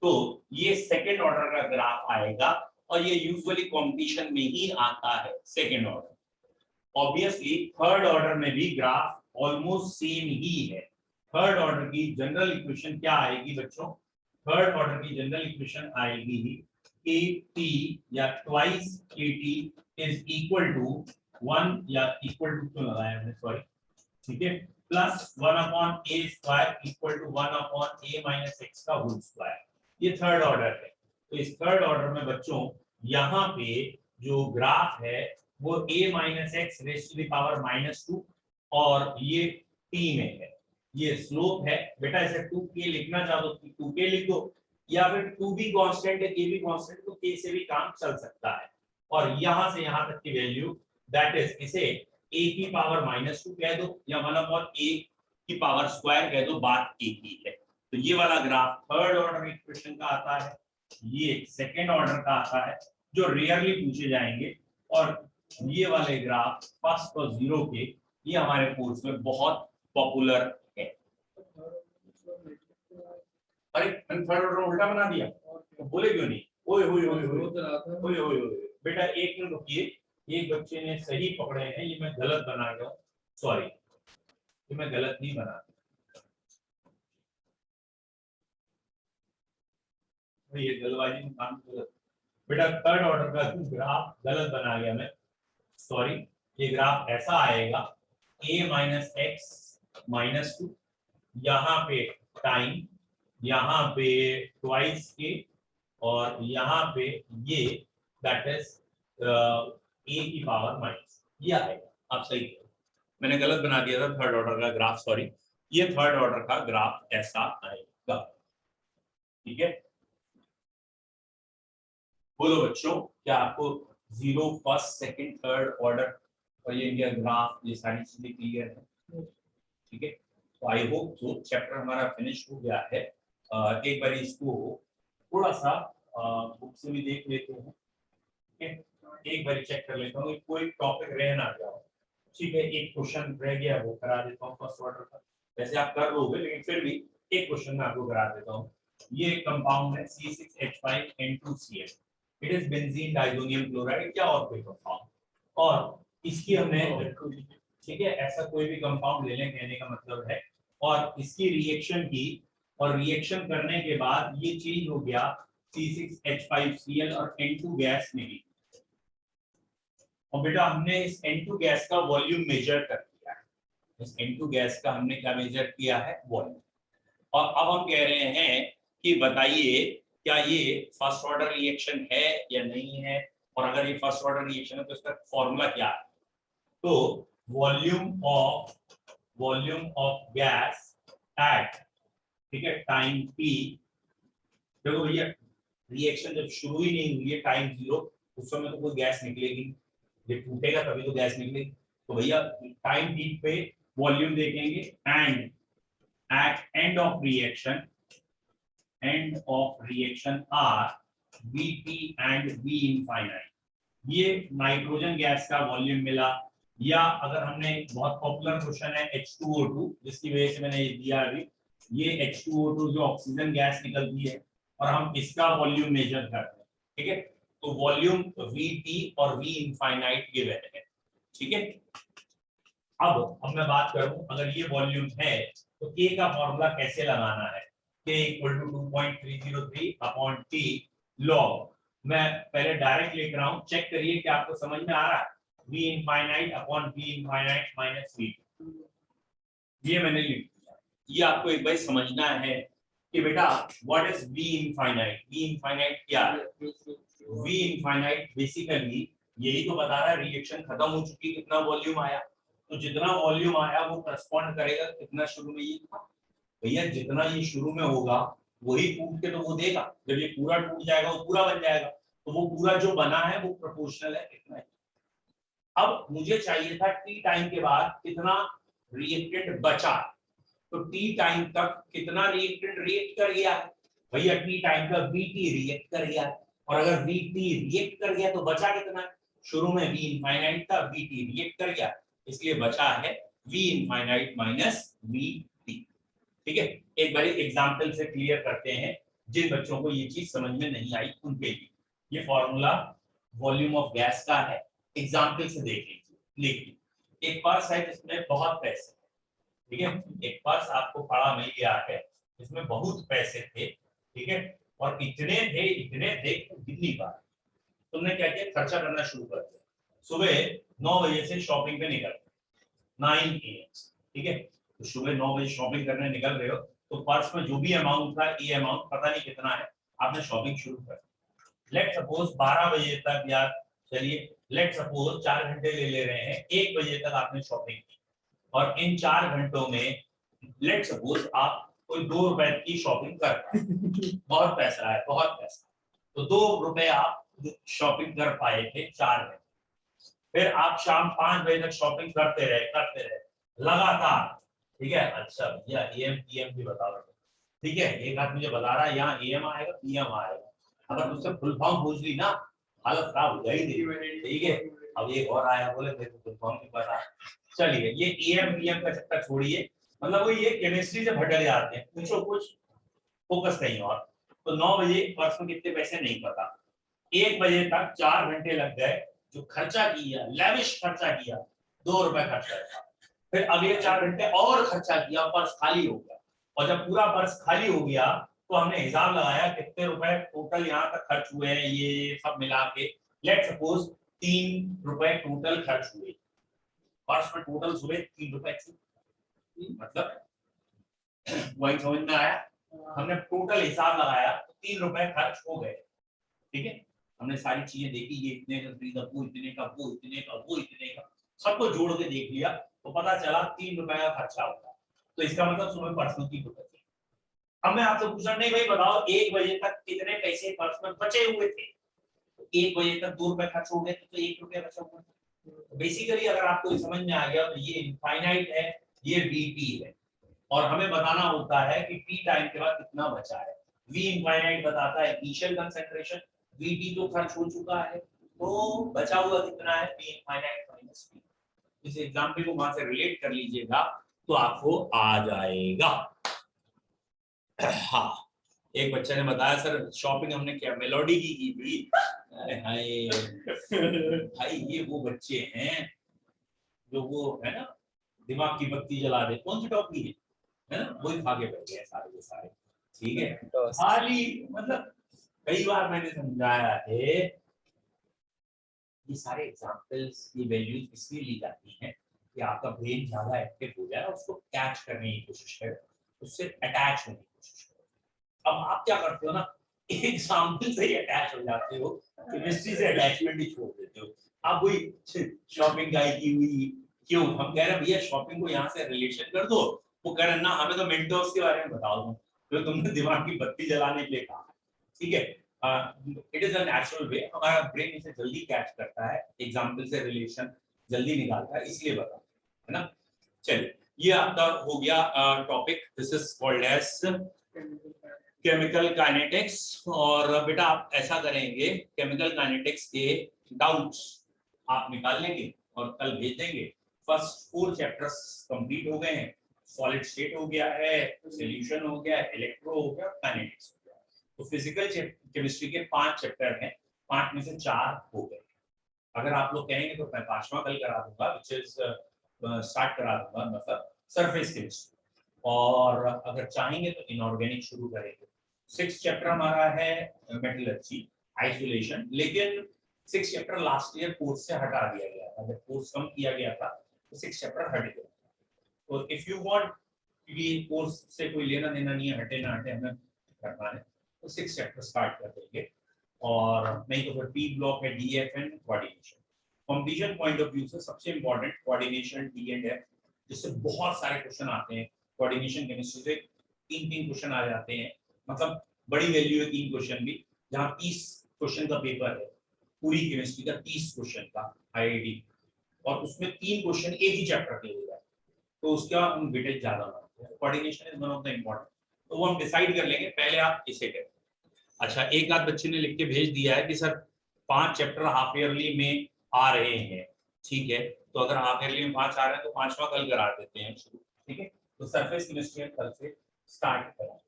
तो ये सेकेंड ऑर्डर का ग्राफ आएगा और ये यूजुअली कॉम्पिटिशन में ही आता है second order. Obviously third order में भी ग्राफ ऑलमोस्ट सेम ही है। थर्ड ऑर्डर की जनरल इक्वेशन क्या आएगी बच्चों? थर्ड ऑर्डर की जनरल इक्वेशन आएगी KT या twice KT is equal to 1 या इक्वल टू क्यों लगाया मैंने, सॉरी, ठीक है, plus 1/A square equal to 1/A minus x का होल स्क्वायर। ये थर्ड ऑर्डर है। तो इस थर्ड ऑर्डर में बच्चों यहाँ पे जो ग्राफ है वो A minus x raise to the power minus 2 और ये T में है, ये स्लोप है। बेटा इसे 2K लिखना चाहो तो 2K लिख दो, या फिर 2 भी कांस्टेंट है K भी कांस्टेंट, तो K से भी काम चल सकता है। और यहां से यहां तक की वैल्यू दैट इज इसे A की पावर माइनस 2 कह दो या 1/A की पावर स्क्वायर कह दो, बात एक ही है। तो ये वाला ग्राफ थर्ड ऑर्डर इक्वेशन का आता है, ये सेकेंड ऑर्डर का आता है जो रेयरली पूछे जाएंगे, और ये वाले ग्राफ फर्स्ट और जीरो के ये हमारे कोर्स में बहुत पॉपुलर है। अरे थर्ड ऑर्डर उल्टा बना दिया, तो बोले क्यों नहीं? ओए होए होए होए ओए होए होए, बेटा एक मिनट रुकिए, एक बच्चे ने सही पकड़े हैं, ये मैं गलत बना गया हूं, सॉरी, ये मैं गलत नहीं बना, ये जल्दबाजी में काम गलत, बेटा थर्ड ऑर्डर का ग्राफ गलत बना गया मैं, सॉरी। ये ग्राफ ऐसा आएगा A माइनस एक्स माइनस 2, यहाँ पे टाइम, यहाँ पे ट्वाइस के, और यहाँ पे ये दैट इज A की पावर माइनस, ये आएगा। आप सही, मैंने गलत बना दिया था थर्ड ऑर्डर का ग्राफ, सॉरी। ये थर्ड ऑर्डर का ग्राफ ऐसा आएगा, ठीक है। बोलो बच्चों, क्या आपको zero first second third order और ये इंडिया ग्राफ ये सारी चीजें क्लियर है? ठीक है, तो आई होप जो चैप्टर हमारा फिनिश हो गया है, एक बार इसको थोड़ा सा बुक से भी देख लेते हैं, ठीक है, एक बार चेक कर लेता हूँ कोई टॉपिक रह ना जाओ, ठीक है। एक क्वेश्चन रह गया वो करा देता हूँ फर्स्ट ऑर्डर का, वैसे आप कर लोगे लेकिन फिर भी एक क्वेश्चन मैं आपको करा देता हूँ। ये कंपाउंड है C6H5N2Cl, it is benzene diazonium chloride, क्या और कोई कंपाउंड, और इसकी हमने, ठीक है, ऐसा कोई भी कंपाउंड ले लें कहने का मतलब है, और इसकी रिएक्शन की, और रिएक्शन करने के बाद ये चेंज हो गया C6H5Cl और N2 गैस में भी, और बेटा हमने इस N2 गैस का वॉल्यूम मेजर कर दिया है, इस N2 गैस का हमने क्या मेजर किया है, वॉल्यूम। और अब हम कह रहे हैं कि बताइए क्या ये फर्स्ट ऑर्डर रिएक्शन है या नहीं है, और अगर ये फर्स्ट ऑर्डर रिएक्शन है तो इसका फॉर्मूला क्या है। तो वॉल्यूम ऑफ गैस एट, ठीक है, टाइम p, देखो भैया रिएक्शन जब शुरू ही नहीं हुई है टाइम 0, उस समय तो कोई गैस निकलेगी, ये टूटेगा तभी तो गैस निकलेगी। तो भैया टाइम t पे वॉल्यूम देखेंगे and at end of reaction are Vp and V infinite, ये नाइट्रोजन गैस का वॉल्यूम मिला। या अगर हमने बहुत पॉपुलर क्वेश्चन है H2O2, जिसकी वजह से मैंने ये दिया अभी, ये H2O2 जो ऑक्सीजन गैस निकलती है और हम इसका वॉल्यूम मेजर करते हैं, ठीक है। तो वॉल्यूम Vp और V इनफाइनाइट गिवन है, ठीक है। अब मैं बात करूं, अगर ये वॉल्यूम है तो K का फॉर्मूला कैसे लगाना है। K equal to 2.303 upon T log, मैं पहले डायरेक्ट लिख रहा हूं, चेक करिए कि आपको समझ में आ रहा है। V infinite upon V infinite minus V, ये मैंने लिख दिया। ये आपको एक बार समझना है कि बेटा what is V infinite. V infinite क्या है? V इनफाइनाइट बेसिकली यही तो बता रहा है रिएक्शन खत्म हो चुकी, कितना वॉल्यूम आया, तो जितना वॉल्यूम आया वो करस्पॉन्ड करेगा कितना शुरू में ये था। भैया जितना ये शुरू में होगा वही टूट के तो वो देगा, जब ये पूरा टूट जाएगा वो पूरा बन जाएगा, तो वो पूरा जो बना है वो प्रोपोर्शनल है कितना है। अब मुझे चाहिए था टी टाइम के बाद कितना रिएक्टेंट बचा, तो टी टाइम तक कितना रिएक्टेंट रिएक्ट कर गया है। भैया टी टाइम का Vt रिएक्ट कर गया, और अगर Vt रिएक्ट कर गया तो बचा कितना, शुरू में V इनफाइनाइट था, Vt रिएक्ट कर गया, इसलिए बचा है V इनफाइनाइट माइनस Vt, ठीक है। एक बार एग्जांपल से क्लियर करते हैं, जिन बच्चों को ये चीज समझ में नहीं आई उनके लिए। ये फॉर्मूला वॉल्यूम ऑफ गैस का है, एग्जांपल से देख लीजिए। लिखिए, एक पर्स है जिसमें बहुत पैसे, ठीक है, एक पर्स आपको पड़ा मिल गया है जिसमें बहुत पैसे थे, ठीक है, और इतने थे कितनी बार तुमने क्या किया, खर्चा करना शुरू कर दिया। सुबह 9 बजे से शॉपिंग पे निकल 9 AM, ठीक है, तो सुबह 9 बजे शॉपिंग करने निकल रहे हो, तो पर्स में जो भी अमाउंट था, ये अमाउंट पता नहीं कितना है, आपने शॉपिंग शुरू कर दी। लेट सपोज 12 बजे तक, या चलिए लेट सपोज 4 घंटे ले रहे हैं, 1 बजे तक आपने शॉपिंग की, और इन 4 घंटों में लेट सपोज आप कोई 2 रुपए की शॉपिंग कर पाए, बहुत पैसा है, बहुत पैसा, तो 2 रुपए आप शॉपिंग कर पाए थे 4 घंटे। फिर आप शाम 5 बजे तक शॉपिंग करते रहे लगातार, ठीक है। अच्छा भैया AM PM भी बता रहे, ठीक है, एक आदमी मुझे बता रहा है यहाँ AM आएगा PM आएगा, अगर तुमसे फुल फॉर्म पूछ ली ना हालत खराब हो जाएगी, ठीक है। अब एक और आया, बोले मेरे को फुल फॉर्म नहीं पता। चलिए ये AM PM का चक्कर छोड़िए, मतलब वो ये केमिस्ट्री से भटक जाते हैं, पूछो कुछ, फोकस कहीं और। तो 9 बजे पर्स में कितने पैसे नहीं पता, 1 बजे तक 4 घंटे लग गए, जो खर्चा किया, लेविश खर्चा किया, 2 रुपए खर्चा किया, फिर अगले 4 घंटे और खर्चा किया, पर्स खाली हो गया, और जब पूरा पर्स खाली हो गया तो हमने हिसाब लगाया कितने रुपए टोटल यहाँ तक खर्च हुए हैं, ये सब मिला के लेट सपोज 3 रुपए टोटल खर्च हुए, पर्स में टोटल सुबह 3 रुपए थी, मतलब वही समझ में आया। हमने टोटल हिसाब लगाया तो 3 रुपए खर्च हो गए, ठीक है। हमने सारी चीजें देखी, ये इतने का खरीदा, वो इतने का, वो इतने का, वो इतने का, सबको जोड़ के देख लिया तो पता चला 3 रुपए का खर्चा होगा, तो इसका मतलब सुबह पर्स में 3 रुपए थे। अब मैं आपसे पूछा, नहीं भाई बताओ 1 बजे तक कितने पैसे पर्स में बचे हुए थे, तो 1 बजे तक 2 रुपए खर्च हो गए तो 1 रुपया बचा हुआ था। बेसिकली अगर आपको ये समझ में आ गया तो ये इनफाइनाइट है, ये Vp है, और हमें बताना होता है कि टी टाइम के बाद कितना बचा है। V इनफाइनाइट बताता है इनिशियल कंसंट्रेशन, Vt तो खर्च हो चुका है, तो बचा हुआ कितना है, V इनफाइनाइट माइनस V। इस एग्जांपल को वहां से रिलेट कर लीजिएगा तो आपको आ जाएगा। हाँ, एक बच्चे ने बताया सर शॉपिंग हमने क्या मेलोडी की थी। हाय भाई, ये वो बच्चे हैं जो वो है ना दिमाग की बत्ती जला दे, कौन सी टॉपी है ना, वही खा के बैठ गए सारे के सारे, ठीक है। खाली मतलब कई बार मैंने समझाया है, ये सारे एग्जांपल्स की वैल्यूज इसलिए ली जाती हैं कि आपका ब्रेन ज्यादा एक्टिव हो जाए, उसको कैच करने की कोशिश करे। उससे अटैच होने की कोशिश करो। अब आप क्या करते हो ना, एग्जाम्पल से ही अटैच हो जाते हो, केमिस्ट्री से अटैचमेंट ही छोड़ देते हो। आप वही शॉपिंग गाय की हुई, क्यों हम कह रहे हैं भैया शॉपिंग को यहाँ से रिलेशन कर दो, वो कह रहे ना हमें तो मेंटोर्स के बारे में बताओ तुम, जो तुमने दिमाग की बत्ती जलाने के लिए कहा। ठीक है, it is a natural way, हमारा ब्रेन इसे जल्दी कैच करता है, एग्जाम्पल से रिलेशन जल्दी निकालता है, इसलिए बता, है ना। चलिए, ये आपका हो गया topic, this is called as chemical kinetics. और बेटा आप ऐसा करेंगे, केमिकल काइनेटिक्स के डाउट्स आप निकाल लेंगे और कल भेज देंगे। फर्स्ट 4 चैप्टर्स कंप्लीट हो गए हैं, सॉलिड स्टेट हो गया है, सॉल्यूशन हो गया है, इलेक्ट्रो हो गया, काइनेटिक्स हो गया। तो फिजिकल केमिस्ट्री के 5 चैप्टर हैं, 5 में से 4 हो गए। अगर आप लोग कहेंगे तो मैं 5वां कल करा दूंगा, विच इज स्टार्ट करा दूंगा, मतलब सरफेस केमिस्ट्री। और अगर चाहेंगे तो इनऑर्गेनिक शुरू करेंगे। 6 चैप्टर हमारा है मेटलर्जी, आइसोलेशन, लेकिन 6 चैप्टर लास्ट ईयर कोर्स से हटा दिया गया था, जब कोर्स कम किया गया था तो 6 चैप्टर हट गया। तो इफ यू वांट, क्योंकि कोर्स से कोई लेना देना नहीं है, हटे ना हटे हमें करना है, तो 6 चैप्टर स्टार्ट कर देंगे। और नहीं तो फिर पी ब्लॉक है, DF and coordination. Completion point of view से सबसे important coordination, D and F, जिससे बहुत सारे क्वेश्चन आते हैं। कोऑर्डिनेशन केमिस्ट्री से 3 क्वेश्चन आ जाते हैं, मतलब बड़ी वैल्यू है 3 क्वेश्चन भी, जहां 30 क्वेश्चन का पेपर है, पूरी केमिस्ट्री का 30 क्वेश्चन का आईआईटी, और उसमें 3 क्वेश्चन एक ही चैप्टर के हो जाए, तो उसका हम वेटेज ज्यादा मानते हैं। Coordination is one of the important, तो वो हम डिसाइड कर लेंगे, पहले आप इसे करें। अच्छा, एक आध बच्चे ने लिख के भेज दिया है कि सर 5 चैप्टर हाफ ईयरली में आ रहे हैं। ठीक है, तो अगर हाफ ईयरली में 5 आ रहे हैं तो 5वां कल करा देते हैं शुरू। ठीक है, तो सरफेस केमिस्ट्री कल से स्टार्ट करें।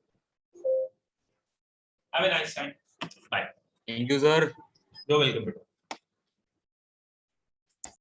Have a nice time, bye. Thank you sir. You welcome बेटा।